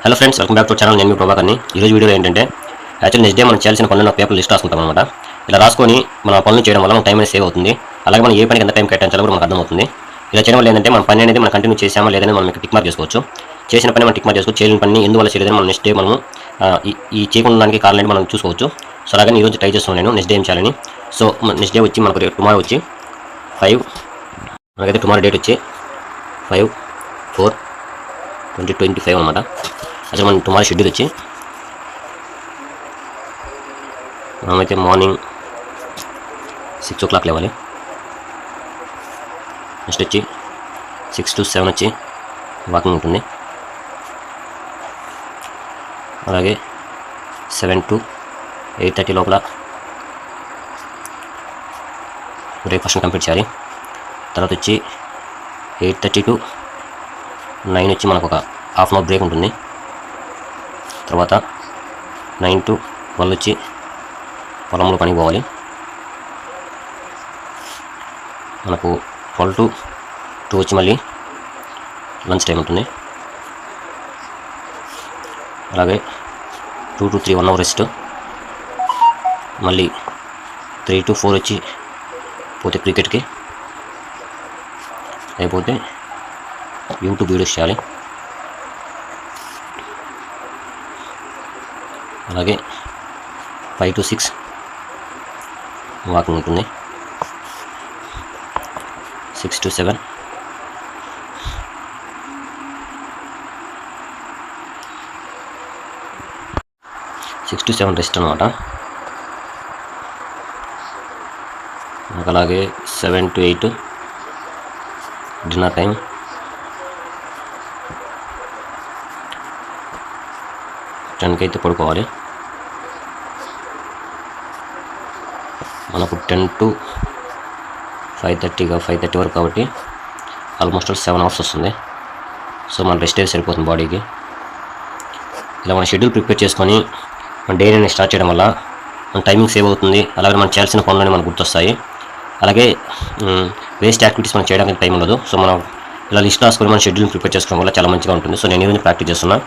Hello friends, welcome back to channel. నేను మీ ప్రభాకర్ని. ఈరోజు వీడియోలో ఏంటంటే యాక్చువల్ నెక్స్ట్ డే మనం చేయాల్సిన పనులు పేపర్ లిస్ట్ రాసుకుంటాం అనమాట. ఇలా రాసుకొని మన పనులు చేయడం వల్ల మన టైం అనేది సేవ్ అవుతుంది. అలాగే మనం ఏ పనికి ఎంత టైం కేటాయించాలో కూడా మనకు అర్థమవుతుంది. ఇలా చేయడం వల్ల ఏంటంటే మన పని అనేది మనం కంటిన్యూ చేసామా లేదని మనం టిక్ మార్క్ చేసుకోవచ్చు. చేసిన పని మనం టిక్ మార్క్ చేసుకోవచ్చు, చేయని పని ఎందువల్ల చేయలేదని మనం నెక్స్ట్ డే మనము ఈ చేయకుండా దానికి కారణం మనం చూసుకోవచ్చు. సో అలాగే ఈరోజు ట్రై చేస్తున్నాను నేను నెక్స్ట్ డే ఏం చేయాలని. సో నెక్స్ట్ డే వచ్చి మనకు టుమారో వచ్చి 5 మనకైతే టుమారో డేట్ వచ్చి 5/4/2025 అనమాట. అసలు మన టుమారో షెడ్యూల్ వచ్చి మనమైతే మార్నింగ్ 6 o'clock లేవాలి. నెక్స్ట్ వచ్చి 6 to 7 వచ్చి వాకింగ్ ఉంటుంది. అలాగే 7 to 8:30 లోపల బ్రేక్ఫాస్ట్ కంప్లీట్ చేయాలి. తర్వాత వచ్చి 8:30 to 9 వచ్చి మనకు ఒక హాఫ్ అన్ అవర్ బ్రేక్ ఉంటుంది. తర్వాత 9 to 12 వచ్చి పొలంలో పనికి పోవాలి. మనకు 12 to 2 వచ్చి మళ్ళీ లంచ్ టైం ఉంటుంది. అలాగే 2 to 3 1 hour రెస్ట్. మళ్ళీ 3 to 4 వచ్చి పోతే క్రికెట్కి, అయిపోతే యూట్యూబ్ వీడియోస్ చేయాలి. అలాగే 5 to 6 వాకింగ్ ఉంటుంది. 6 to 7 రెస్ట్ అనమాట. అలాగే 7 to 8 డిన్నర్ టైం. 10కి అయితే పడుకోవాలి. మనకు 10 to 5:30 వరకు కాబట్టి ఆల్మోస్ట్ 7 hours వస్తుంది. సో మన రెస్ట్ అయితే సరిపోతుంది బాడీకి. ఇలా మన షెడ్యూల్ ప్రిపేర్ చేసుకొని మన డైరీని స్టార్ట్ చేయడం వల్ల మన టైమింగ్ సేవ్ అవుతుంది. అలాగే మనం చేయాల్సిన పనులని మనకు గుర్తొస్తాయి. అలాగే వేస్ట్ యాక్టివిటీస్ మనం చేయడానికి టైం ఉండదు. సో మనం ఇలా లిస్ట్ రాసుకొని మన షెడ్యూల్ని ప్రిపేర్ చేసుకోవడం వల్ల చాలా మంచిగా ఉంటుంది. సో నేను ఈరోజు ప్రాక్టీస్ చేస్తున్నా.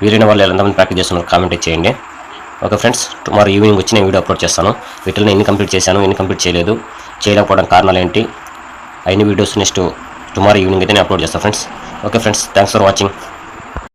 వీరైన వాళ్ళు ఎంతమంది ప్రాక్టీస్ చేస్తున్నారు కామెంట్ చేయండి. ఓకే ఫ్రెండ్స్, టుమారో ఈవినింగ్ వచ్చి నేను వీడియో అప్లోడ్ చేస్తాను. వీటిలో ఎన్ని కంప్లీట్ చేశాను, ఎన్ని కంప్లీట్ చేయలేదు, చేయలేకపోవడం కారణాలు ఏంటి, అన్ని వీడియోస్ నెక్స్ట్ టుమారో ఈవినింగ్ అయితే నేను అప్లోడ్ చేస్తాను friends. Okay friends, thanks for watching.